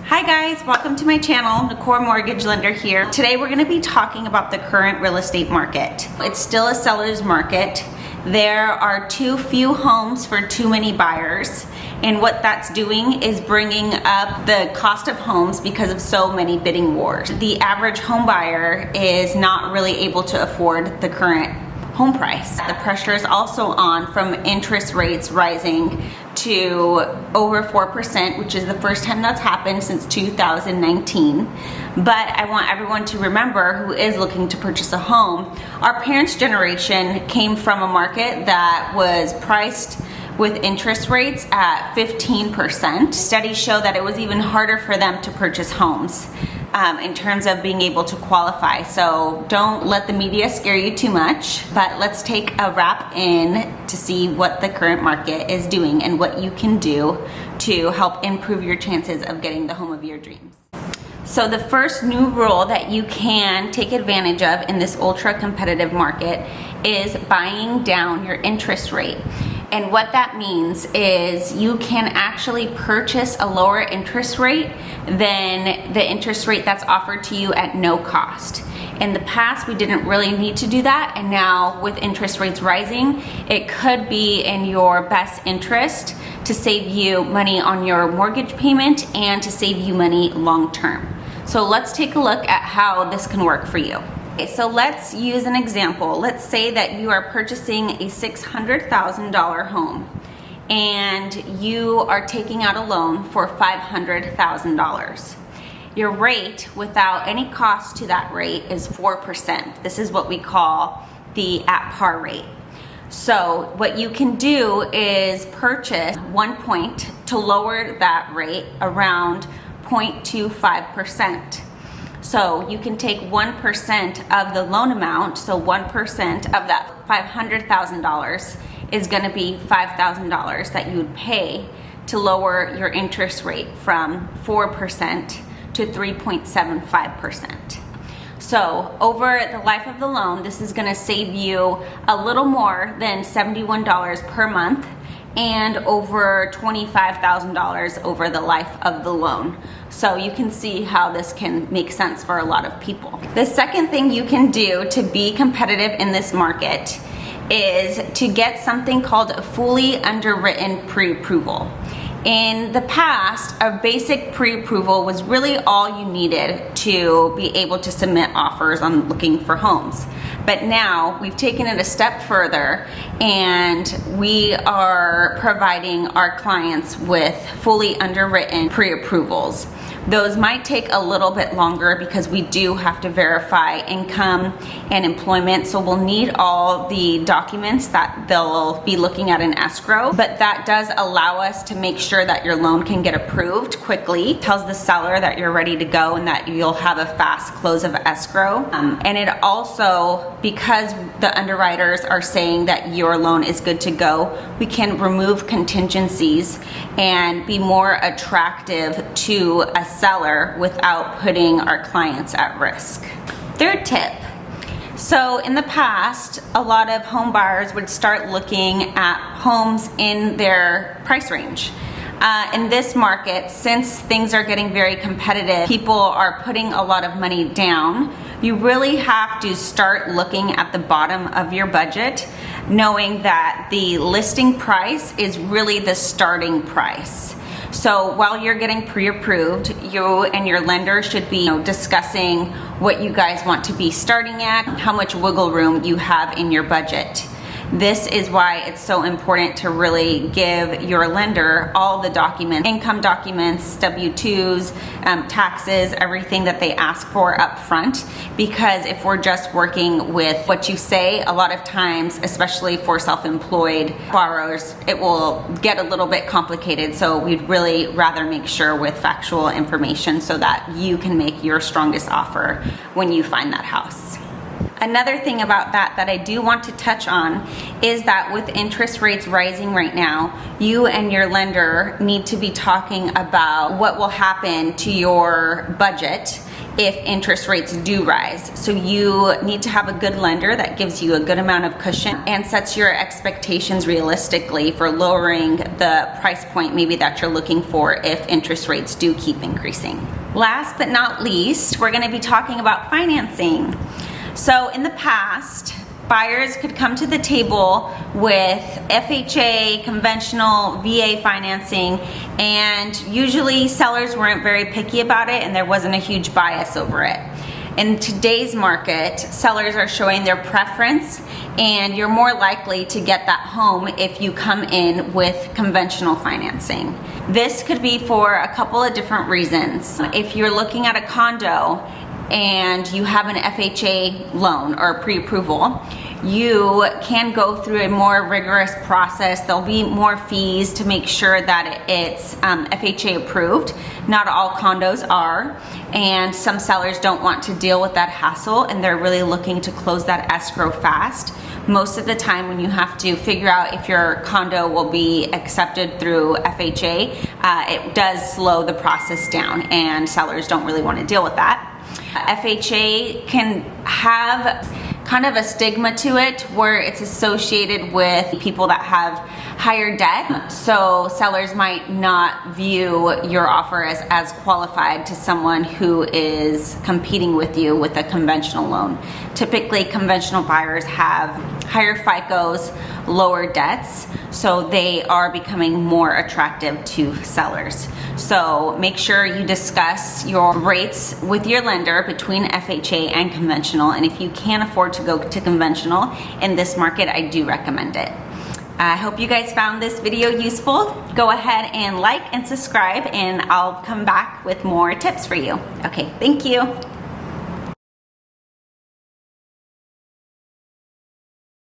Hi guys, welcome to my channel. Nicole Mortgage Lender here. Today we're going to be talking about the current real estate market. It's still a seller's market. There are too few homes for too many buyers, and what that's doing is bringing up the cost of homes because of so many bidding wars. The average home buyer is not really able to afford the current home price. The pressure is also on from interest rates rising to over 4%, which is the first time that's happened since 2019. But I want everyone to remember who is looking to purchase a home, our parents' generation came from a market that was priced with interest rates at 15%. Studies show that it was even harder for them to purchase homes in terms of being able to qualify. So don't let the media scare you too much, but let's take a wrap in to see what the current market is doing and what you can do to help improve your chances of getting the home of your dreams. So the first new rule that you can take advantage of in this ultra competitive market is buying down your interest rate. And what that means is you can actually purchase a lower interest rate than the interest rate that's offered to you at no cost. In the past, we didn't really need to do that, and now with interest rates rising, it could be in your best interest to save you money on your mortgage payment and to save you money long term. So let's take a look at how this can work for you. Okay, so let's use an example. Let's say that you are purchasing a $600,000 home and you are taking out a loan for $500,000. Your rate without any cost to that rate is 4%. This is what we call the at par rate. So what you can do is purchase 1 point to lower that rate around 0.25%. So you can take 1% of the loan amount, so 1% of that $500,000 is going to be $5,000 that you would pay to lower your interest rate from 4% to 3.75%. So over the life of the loan, this is going to save you a little more than $71 per month and over $25,000 over the life of the loan. So you can see how this can make sense for a lot of people. The second thing you can do to be competitive in this market is to get something called a fully underwritten pre-approval. In the past, a basic pre-approval was really all you needed to be able to submit offers on looking for homes. But now we've taken it a step further and we are providing our clients with fully underwritten pre-approvals. Those might take a little bit longer because we do have to verify income and employment, so we'll need all the documents that they'll be looking at in escrow, but that does allow us to make sure that your loan can get approved quickly. It tells the seller that you're ready to go and that you'll have a fast close of escrow. And it also, because the underwriters are saying that your loan is good to go, we can remove contingencies and be more attractive to a seller without putting our clients at risk. Third tip. So in the past, a lot of home buyers would start looking at homes in their price range. In this market, since things are getting very competitive, people are putting a lot of money down. You really have to start looking at the bottom of your budget, knowing that the listing price is really the starting price. So while you're getting pre-approved, you and your lender should be discussing what you guys want to be starting at, how much wiggle room you have in your budget. This is why it's so important to really give your lender all the documents, income documents, W-2s, taxes, everything that they ask for up front. Because if we're just working with what you say, a lot of times, especially for self-employed borrowers, it will get a little bit complicated. So we'd really rather make sure with factual information so that you can make your strongest offer when you find that house. Another thing about that I do want to touch on is that with interest rates rising right now, you and your lender need to be talking about what will happen to your budget if interest rates do rise. So you need to have a good lender that gives you a good amount of cushion and sets your expectations realistically for lowering the price point maybe that you're looking for if interest rates do keep increasing. Last but not least, we're gonna be talking about financing. So in the past, buyers could come to the table with FHA, conventional, VA financing, and usually sellers weren't very picky about it and there wasn't a huge bias over it. In today's market, sellers are showing their preference and you're more likely to get that home if you come in with conventional financing. This could be for a couple of different reasons. If you're looking at a condo and you have an FHA loan or pre-approval, you can go through a more rigorous process. There'll be more fees to make sure that it's FHA approved. Not all condos are, and some sellers don't want to deal with that hassle and they're really looking to close that escrow fast. Most of the time when you have to figure out if your condo will be accepted through FHA, it does slow the process down and sellers don't really want to deal with that. FHA can have kind of a stigma to it where it's associated with people that have higher debt. So sellers might not view your offer as qualified to someone who is competing with you with a conventional loan. Typically, conventional buyers have higher FICOs, lower debts, so they are becoming more attractive to sellers. So make sure you discuss your rates with your lender between FHA and conventional, and if you can't afford to go to conventional in this market, I do recommend it. I hope you guys found this video useful. Go ahead and like and subscribe, and I'll come back with more tips for you. Okay, thank you.